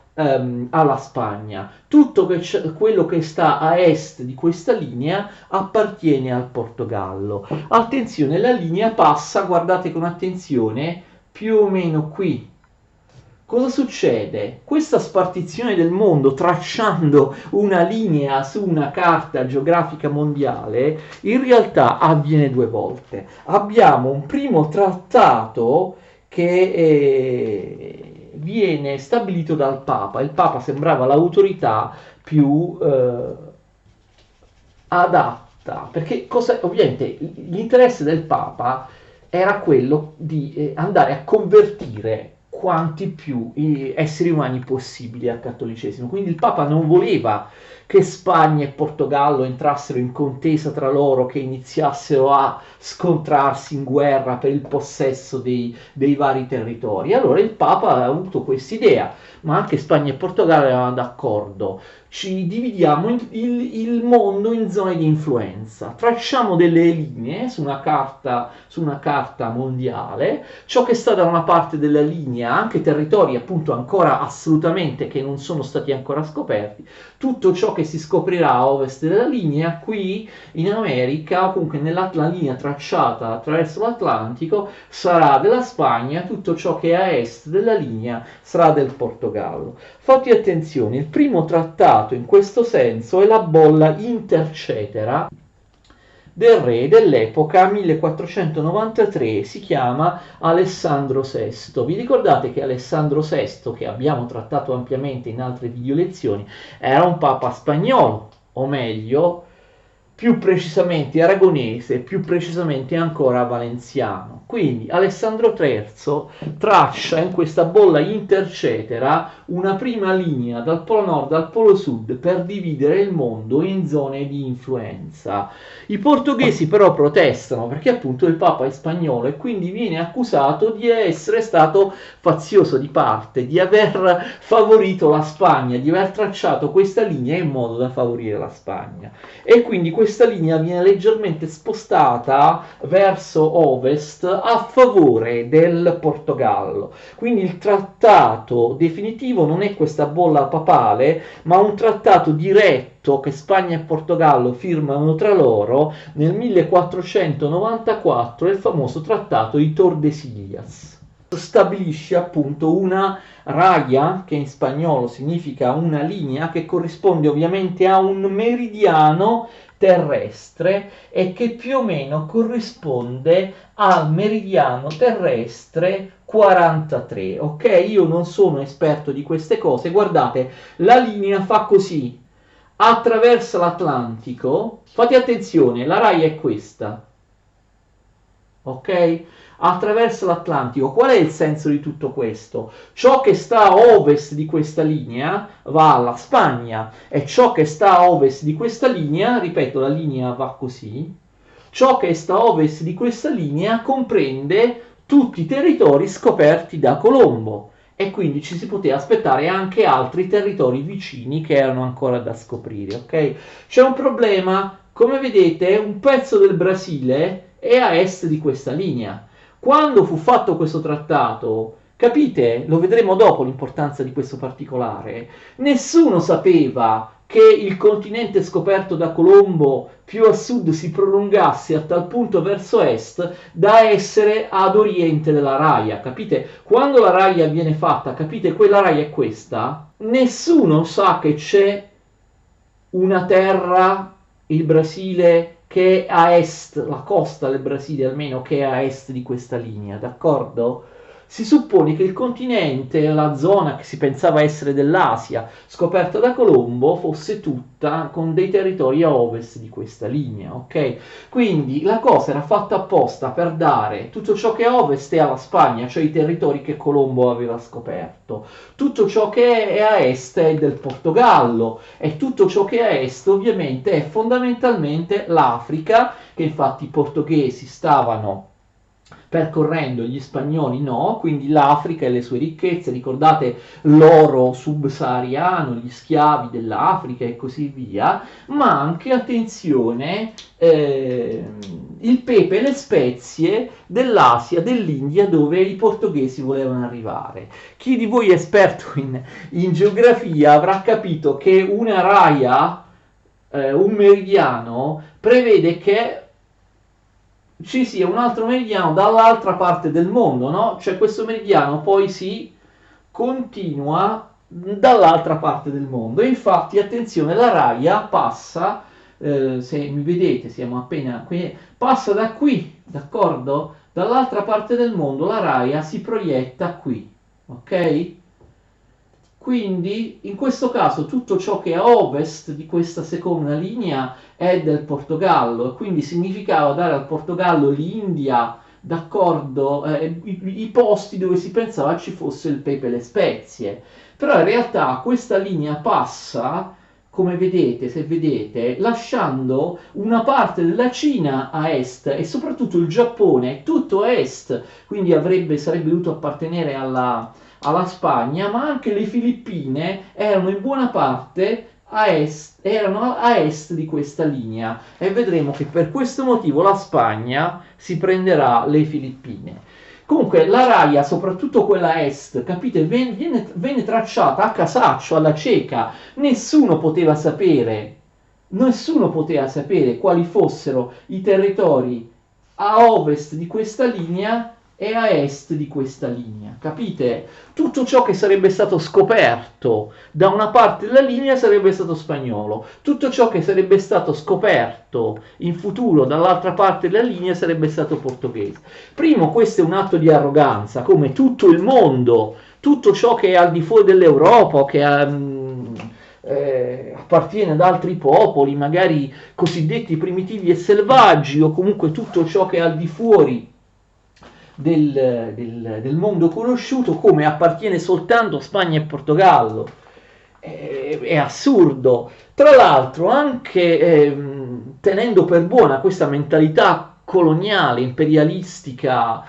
Spagna. Tutto quello che sta a est di questa linea appartiene al Portogallo. Attenzione, la linea passa, guardate con attenzione, più o meno qui. Cosa succede? Questa spartizione del mondo, tracciando una linea su una carta geografica mondiale, in realtà avviene due volte. Abbiamo un primo trattato che viene stabilito dal Papa. Il Papa sembrava l'autorità più adatta, perché ovviamente l'interesse del Papa era quello di andare a convertire quanti più esseri umani possibili al cattolicesimo. Quindi il Papa non voleva che Spagna e Portogallo entrassero in contesa tra loro, che iniziassero a scontrarsi in guerra per il possesso dei vari territori. Allora il Papa ha avuto quest'idea, ma anche Spagna e Portogallo erano d'accordo. Ci dividiamo il mondo in zone di influenza, tracciamo delle linee su una carta mondiale, ciò che sta da una parte della linea, anche territori appunto ancora assolutamente che non sono stati ancora scoperti, tutto ciò che si scoprirà a ovest della linea, qui in America, o comunque nella linea tracciata attraverso l'Atlantico, sarà della Spagna, tutto ciò che è a est della linea sarà del Portogallo. Fatti attenzione, il primo trattato in questo senso è la bolla intercetera del re dell'epoca 1493, si chiama Alessandro VI. Vi ricordate che Alessandro VI, che abbiamo trattato ampiamente in altre video lezioni, era un papa spagnolo, o meglio, più precisamente aragonese, più precisamente ancora valenziano. Quindi Alessandro III traccia in questa bolla intercetera una prima linea dal polo nord al polo sud per dividere il mondo in zone di influenza. I portoghesi però protestano perché appunto il Papa è spagnolo e quindi viene accusato di essere stato fazioso di parte, di aver favorito la Spagna, di aver tracciato questa linea in modo da favorire la Spagna. E quindi questa linea viene leggermente spostata verso ovest a favore del Portogallo. Quindi il trattato definitivo non è questa bolla papale, ma un trattato diretto che Spagna e Portogallo firmano tra loro nel 1494, il famoso trattato di Tordesillas. Stabilisce appunto una raya, che in spagnolo significa una linea, che corrisponde ovviamente a un meridiano terrestre e che più o meno corrisponde al meridiano terrestre 43. Ok, io non sono esperto di queste cose, guardate, la linea fa così, attraversa l'Atlantico, fate attenzione, la raya è questa, ok? Attraverso l'Atlantico. Qual è il senso di tutto questo? Ciò che sta a ovest di questa linea va alla Spagna e ciò che sta a ovest di questa linea, ripeto, la linea va così, ciò che sta a ovest di questa linea comprende tutti i territori scoperti da Colombo e quindi ci si poteva aspettare anche altri territori vicini che erano ancora da scoprire, ok? C'è un problema, come vedete, un pezzo del Brasile è a est di questa linea. Quando fu fatto questo trattato, capite, lo vedremo dopo l'importanza di questo particolare, nessuno sapeva che il continente scoperto da Colombo più a sud si prolungasse a tal punto verso est da essere ad oriente della Raia, capite? Quando la Raia viene fatta, capite, quella Raia è questa, nessuno sa che c'è una terra, il Brasile, che è a est, la costa del Brasile almeno, che è a est di questa linea, d'accordo? Si suppone che il continente, la zona che si pensava essere dell'Asia, scoperta da Colombo, fosse tutta con dei territori a ovest di questa linea, ok? Quindi la cosa era fatta apposta per dare tutto ciò che è a ovest è alla Spagna, cioè i territori che Colombo aveva scoperto. Tutto ciò che è a est è del Portogallo e tutto ciò che è a est ovviamente è fondamentalmente l'Africa, che infatti i portoghesi stavano percorrendo, gli spagnoli no, quindi l'Africa e le sue ricchezze, ricordate l'oro subsahariano, gli schiavi dell'Africa e così via, ma anche, attenzione, il pepe e le spezie dell'Asia, dell'India, dove i portoghesi volevano arrivare. Chi di voi è esperto in geografia avrà capito che una raia, un meridiano, prevede che ci sia un altro meridiano dall'altra parte del mondo, no? Cioè questo meridiano poi si continua dall'altra parte del mondo. E infatti, attenzione, la raia passa, se mi vedete, siamo appena qui, passa da qui, d'accordo? Dall'altra parte del mondo la raia si proietta qui, ok? Quindi in questo caso tutto ciò che è a ovest di questa seconda linea è del Portogallo e quindi significava dare al Portogallo l'India, d'accordo, i posti dove si pensava ci fosse il pepe e le spezie. Però in realtà questa linea passa, come vedete, se vedete, lasciando una parte della Cina a est e soprattutto il Giappone tutto a est, quindi sarebbe dovuto appartenere alla Spagna, ma anche le Filippine erano in buona parte erano a est di questa linea e vedremo che per questo motivo la Spagna si prenderà le Filippine. Comunque la raia, soprattutto quella est, capite, venne tracciata a casaccio, alla cieca, nessuno poteva sapere quali fossero i territori a ovest di questa linea e a est di questa linea, capite? Tutto ciò che sarebbe stato scoperto da una parte della linea sarebbe stato spagnolo, tutto ciò che sarebbe stato scoperto in futuro dall'altra parte della linea sarebbe stato portoghese. Primo, questo è un atto di arroganza, come tutto il mondo, tutto ciò che è al di fuori dell'Europa o che appartiene ad altri popoli, magari cosiddetti primitivi e selvaggi, o comunque tutto ciò che è al di fuori del mondo conosciuto, come appartiene soltanto a Spagna e Portogallo. È assurdo. Tra l'altro, anche tenendo per buona questa mentalità coloniale, imperialistica,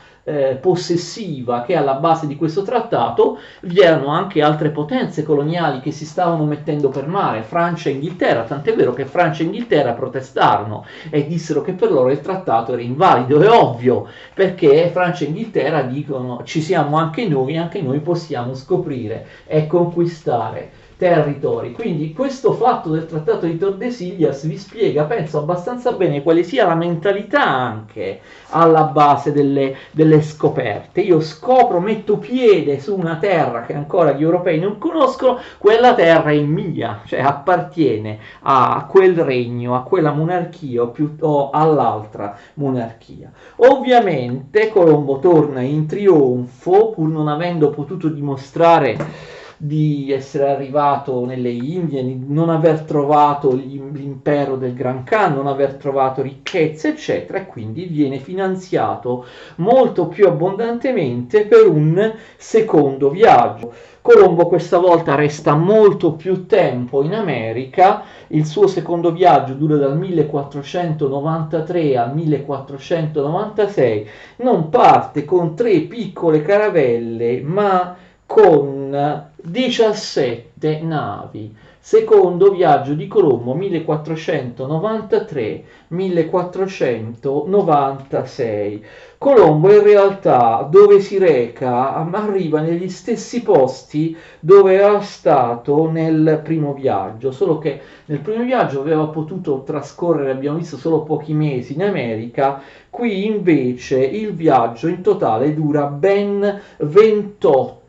possessiva che è alla base di questo trattato, vi erano anche altre potenze coloniali che si stavano mettendo per mare, Francia e Inghilterra, tant'è vero che Francia e Inghilterra protestarono e dissero che per loro il trattato era invalido. È ovvio, perché Francia e Inghilterra dicono ci siamo anche noi possiamo scoprire e conquistare territori. Quindi questo fatto del trattato di Tordesillas vi spiega, penso, abbastanza bene quale sia la mentalità anche alla base delle scoperte. Io scopro, metto piede su una terra che ancora gli europei non conoscono, quella terra è mia, cioè appartiene a quel regno, a quella monarchia o all'altra monarchia. Ovviamente Colombo torna in trionfo, pur non avendo potuto dimostrare di essere arrivato nelle Indie, di non aver trovato l'impero del Gran Khan, non aver trovato ricchezze, eccetera, e quindi viene finanziato molto più abbondantemente per un secondo viaggio. Colombo questa volta resta molto più tempo in America, il suo secondo viaggio dura dal 1493 al 1496, non parte con 3 piccole caravelle, ma con 17 navi. Secondo viaggio di Colombo 1493-1496. Colombo in realtà dove si reca arriva negli stessi posti dove era stato nel primo viaggio, solo che nel primo viaggio aveva potuto trascorrere, abbiamo visto, solo pochi mesi in America. Qui invece il viaggio in totale dura ben 28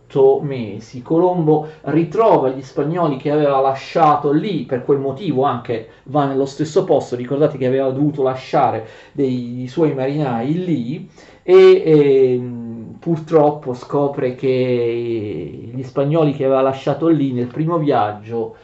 mesi. Colombo ritrova gli spagnoli che aveva lasciato lì, per quel motivo anche va nello stesso posto, ricordate che aveva dovuto lasciare dei suoi marinai lì, e purtroppo scopre che gli spagnoli che aveva lasciato lì nel primo viaggio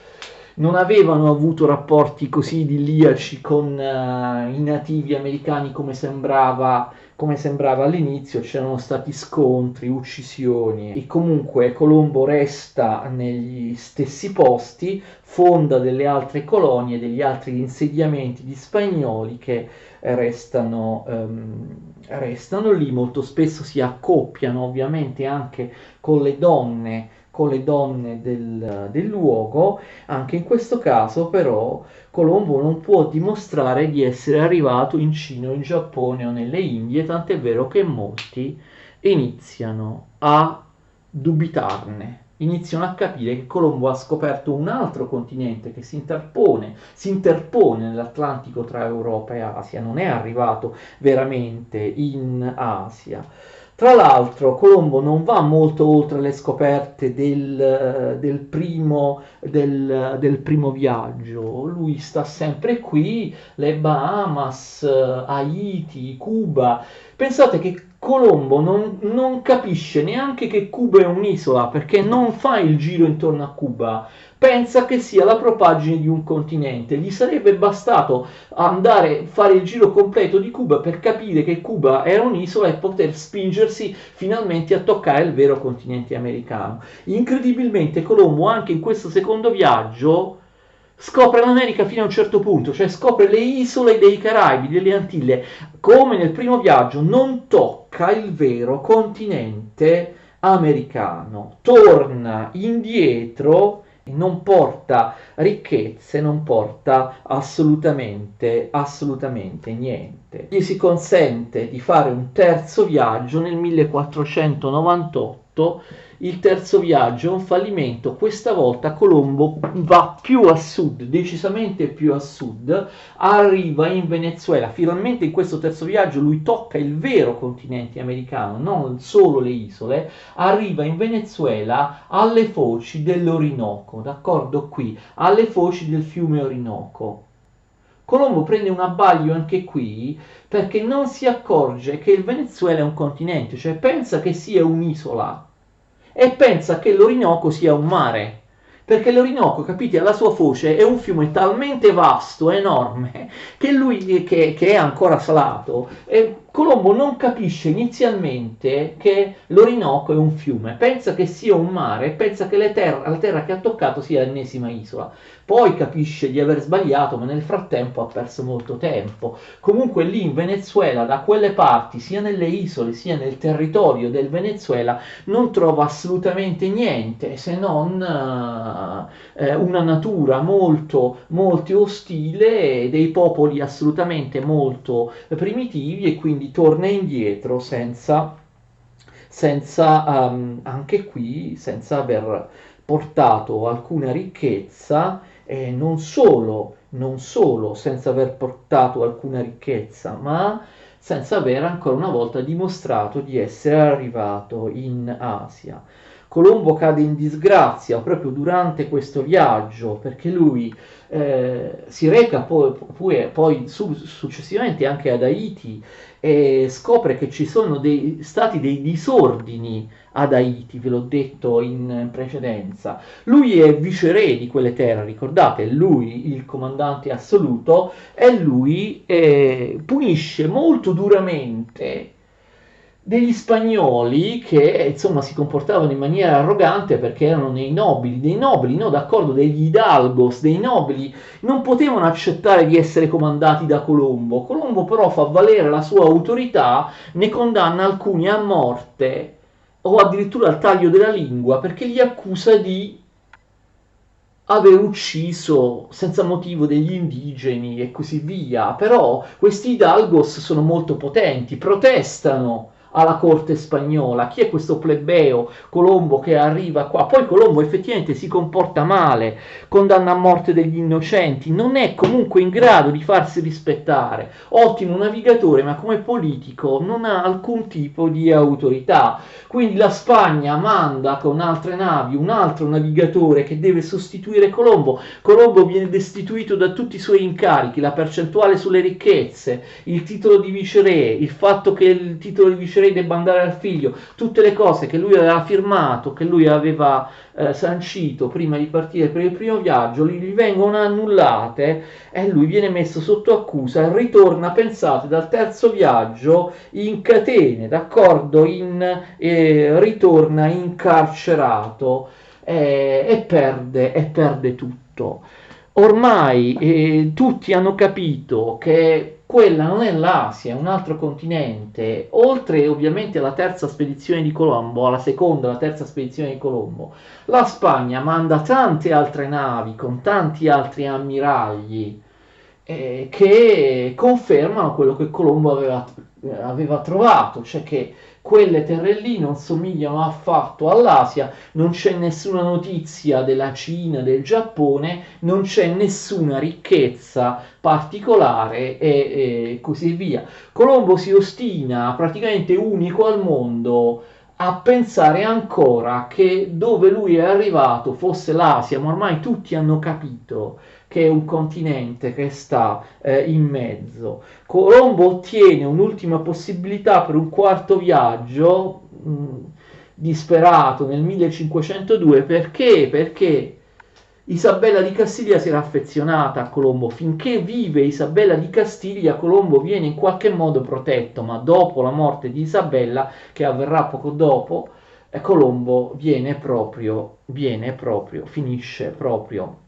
non avevano avuto rapporti così idilliaci con i nativi americani come sembrava all'inizio, c'erano stati scontri, uccisioni e comunque Colombo resta negli stessi posti, fonda delle altre colonie, degli altri insediamenti di spagnoli che restano lì, molto spesso si accoppiano ovviamente anche con le donne del luogo. Anche in questo caso però Colombo non può dimostrare di essere arrivato in Cina o in Giappone o nelle Indie, tant'è vero che molti iniziano a dubitarne, iniziano a capire che Colombo ha scoperto un altro continente che si interpone nell'Atlantico tra Europa e Asia, non è arrivato veramente in Asia. Tra l'altro Colombo non va molto oltre le scoperte del primo viaggio, lui sta sempre qui, le Bahamas, Haiti, Cuba. Pensate che Colombo non capisce neanche che Cuba è un'isola perché non fa il giro intorno a Cuba, pensa che sia la propaggine di un continente. Gli sarebbe bastato andare a fare il giro completo di Cuba per capire che Cuba era un'isola e poter spingersi finalmente a toccare il vero continente americano. Incredibilmente Colombo anche in questo secondo viaggio scopre l'America fino a un certo punto, cioè scopre le isole dei Caraibi, delle Antille, come nel primo viaggio non tocca il vero continente americano, torna indietro e non porta ricchezze, non porta assolutamente niente. Gli si consente di fare un terzo viaggio nel 1498. Il terzo viaggio è un fallimento, questa volta Colombo va più a sud, decisamente più a sud, arriva in Venezuela, finalmente in questo terzo viaggio lui tocca il vero continente americano, non solo le isole, arriva in Venezuela alle foci dell'Orinoco, d'accordo qui, alle foci del fiume Orinoco. Colombo prende un abbaglio anche qui perché non si accorge che il Venezuela è un continente, cioè pensa che sia un'isola e pensa che l'Orinoco sia un mare, perché l'Orinoco, capite, alla sua foce è un fiume talmente vasto, enorme, che lui che è ancora salato, e Colombo non capisce inizialmente che l'Orinoco è un fiume, pensa che sia un mare, pensa che la terra che ha toccato sia l'ennesima isola. Poi capisce di aver sbagliato, ma nel frattempo ha perso molto tempo. Comunque lì in Venezuela, da quelle parti, sia nelle isole sia nel territorio del Venezuela, non trova assolutamente niente se non una natura molto ostile, dei popoli assolutamente molto primitivi, e quindi torna indietro anche qui senza aver portato alcuna ricchezza, e non solo senza aver portato alcuna ricchezza, ma senza aver ancora una volta dimostrato di essere arrivato in Asia. Colombo cade in disgrazia proprio durante questo viaggio perché lui si reca poi successivamente anche ad Haiti e scopre che ci sono stati dei disordini ad Haiti, ve l'ho detto in precedenza. Lui è viceré di quelle terre, ricordate, è lui il comandante assoluto e lui punisce molto duramente degli spagnoli che insomma si comportavano in maniera arrogante perché erano dei nobili, no, d'accordo, degli hidalgos, dei nobili, non potevano accettare di essere comandati da Colombo. Colombo però fa valere la sua autorità, ne condanna alcuni a morte o addirittura al taglio della lingua perché li accusa di aver ucciso senza motivo degli indigeni e così via. Però questi hidalgos sono molto potenti, protestano alla corte spagnola. Chi è questo plebeo Colombo che arriva qua? Poi Colombo effettivamente si comporta male, condanna a morte degli innocenti, non è comunque in grado di farsi rispettare. Ottimo navigatore, ma come politico non ha alcun tipo di autorità. Quindi la Spagna manda con altre navi un altro navigatore che deve sostituire Colombo. Colombo viene destituito da tutti i suoi incarichi, la percentuale sulle ricchezze, il titolo di viceré, il fatto che il titolo di viceré lascerei debba andare al figlio, tutte le cose che lui aveva firmato, che lui aveva sancito prima di partire per il primo viaggio, gli vengono annullate e lui viene messo sotto accusa e ritorna, pensate, dal terzo viaggio in catene, d'accordo, ritorna incarcerato e perde tutto. Ormai tutti hanno capito che quella non è l'Asia, è un altro continente. Oltre ovviamente alla terza spedizione di Colombo, alla seconda, alla terza spedizione di Colombo, la Spagna manda tante altre navi con tanti altri ammiragli che confermano quello che Colombo aveva trovato, cioè che quelle terre lì non somigliano affatto all'Asia, non c'è nessuna notizia della Cina, del Giappone, non c'è nessuna ricchezza particolare e così via. Colombo si ostina, praticamente unico al mondo, a pensare ancora che dove lui è arrivato fosse l'Asia, ma ormai tutti hanno capito che è un continente che sta in mezzo. Colombo ottiene un'ultima possibilità per un quarto viaggio, disperato, nel 1502. Perché? Perché Isabella di Castiglia si era affezionata a Colombo. Finché vive Isabella di Castiglia, Colombo viene in qualche modo protetto, ma dopo la morte di Isabella, che avverrà poco dopo, Colombo finisce proprio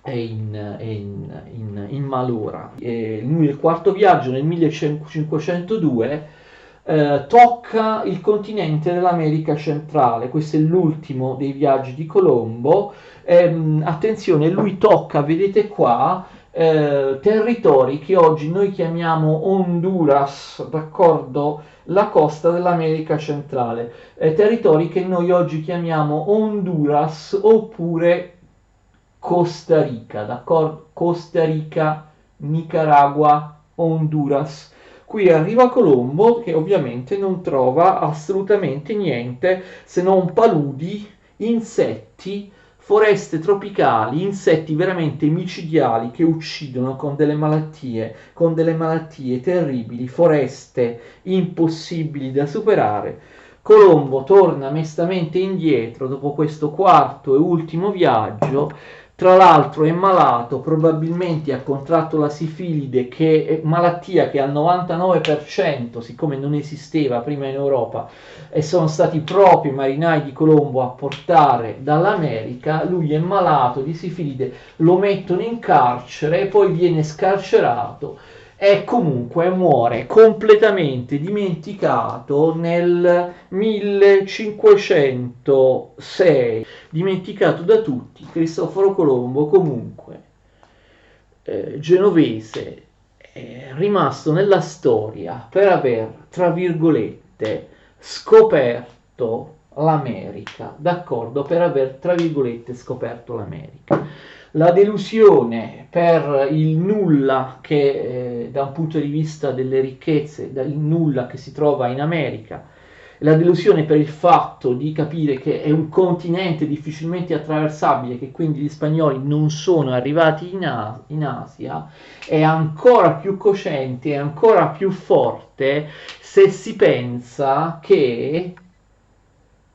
in malora. Il quarto viaggio nel 1502 tocca il continente dell'America centrale. Questo è l'ultimo dei viaggi di Colombo. Attenzione, lui tocca, vedete qua, territori che oggi noi chiamiamo Honduras, d'accordo? La costa dell'America centrale, territori che noi oggi chiamiamo Honduras oppure Costa Rica, d'accordo? Costa Rica, Nicaragua, Honduras. Qui arriva Colombo che ovviamente non trova assolutamente niente se non paludi, insetti, foreste tropicali, insetti veramente micidiali che uccidono con delle malattie terribili, foreste impossibili da superare. Colombo torna mestamente indietro dopo questo quarto e ultimo viaggio. Tra l'altro è malato, probabilmente ha contratto la sifilide, che è malattia che al 99%, siccome non esisteva prima in Europa, e sono stati proprio i marinai di Colombo a portare dall'America. Lui è malato di sifilide, lo mettono in carcere e poi viene scarcerato e comunque muore completamente dimenticato nel 1506, dimenticato da tutti. Cristoforo Colombo comunque genovese, è rimasto nella storia per aver, tra virgolette, scoperto l'America, d'accordo? Per aver, tra virgolette, scoperto l'America. La delusione per il nulla che da un punto di vista delle ricchezze, il nulla che si trova in America, la delusione per il fatto di capire che è un continente difficilmente attraversabile, che quindi gli spagnoli non sono arrivati in Asia, è ancora più cocente, è ancora più forte se si pensa che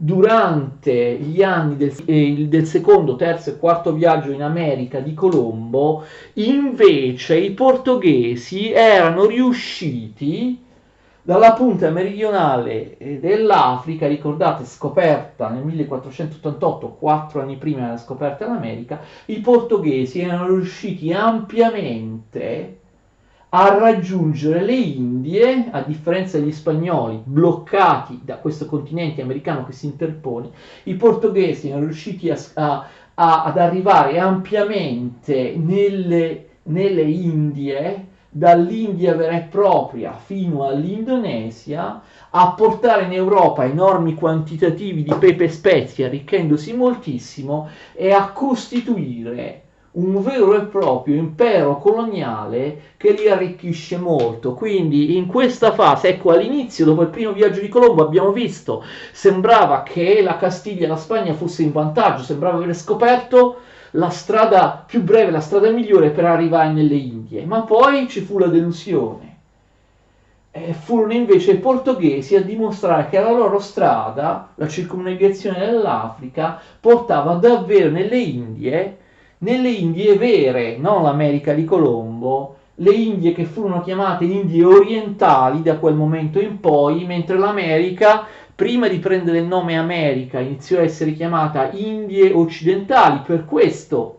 durante gli anni del secondo, terzo e quarto viaggio in America di Colombo, invece i portoghesi erano riusciti dalla punta meridionale dell'Africa, ricordate, scoperta nel 1488, 4 anni prima della scoperta dell'America, i portoghesi erano riusciti ampiamente a raggiungere le Indie, a differenza degli spagnoli bloccati da questo continente americano che si interpone. I portoghesi erano riusciti ad arrivare ampiamente nelle Indie, dall'India vera e propria fino all'Indonesia, a portare in Europa enormi quantitativi di pepe e spezie, arricchendosi moltissimo, e a costituire un vero e proprio impero coloniale che li arricchisce molto. Quindi in questa fase, ecco, all'inizio, dopo il primo viaggio di Colombo, abbiamo visto, sembrava che la Castiglia e la Spagna fosse in vantaggio, sembrava aver scoperto la strada più breve, la strada migliore per arrivare nelle Indie, ma poi ci fu la delusione. furono invece i portoghesi a dimostrare che la loro strada, la circumnavigazione dell'Africa, portava davvero nelle Indie vere, non l'America di Colombo, le Indie che furono chiamate Indie orientali da quel momento in poi, mentre l'America, prima di prendere il nome America, iniziò a essere chiamata Indie occidentali. Per questo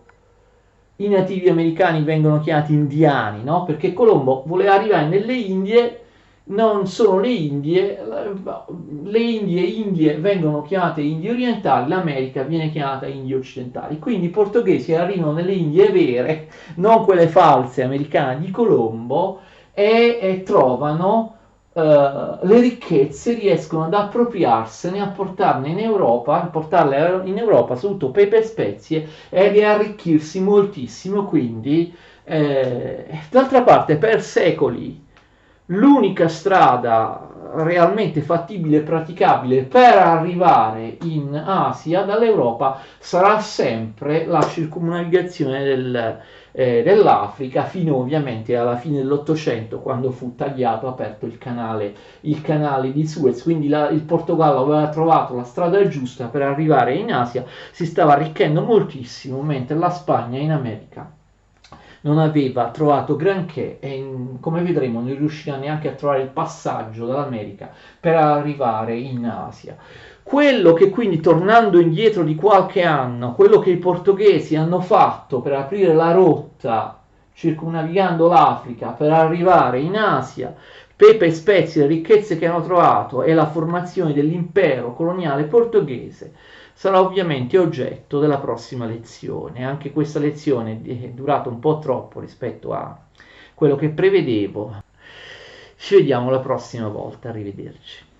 i nativi americani vengono chiamati indiani, no? Perché Colombo voleva arrivare nelle Indie, non sono le Indie vengono chiamate Indie orientali, l'America viene chiamata Indie occidentali. Quindi i portoghesi arrivano nelle Indie vere, non quelle false americane di Colombo, e trovano le ricchezze, riescono ad appropriarsene, a portarne in Europa, a portarle in Europa soprattutto pepe e spezie e di arricchirsi moltissimo. Quindi d'altra parte per secoli l'unica strada realmente fattibile e praticabile per arrivare in Asia dall'Europa sarà sempre la circumnavigazione dell'Africa, fino ovviamente alla fine dell'Ottocento, quando fu tagliato, aperto il canale di Suez. Quindi il Portogallo aveva trovato la strada giusta per arrivare in Asia, si stava arricchendo moltissimo, mentre la Spagna in America non aveva trovato granché e come vedremo non riuscirà neanche a trovare il passaggio dall'America per arrivare in Asia. Quello che quindi, tornando indietro di qualche anno, quello che i portoghesi hanno fatto per aprire la rotta circumnavigando l'Africa per arrivare in Asia, pepe e spezie, le ricchezze che hanno trovato e la formazione dell'impero coloniale portoghese, sarà ovviamente oggetto della prossima lezione. Anche questa lezione è durata un po' troppo rispetto a quello che prevedevo. Ci vediamo la prossima volta, arrivederci.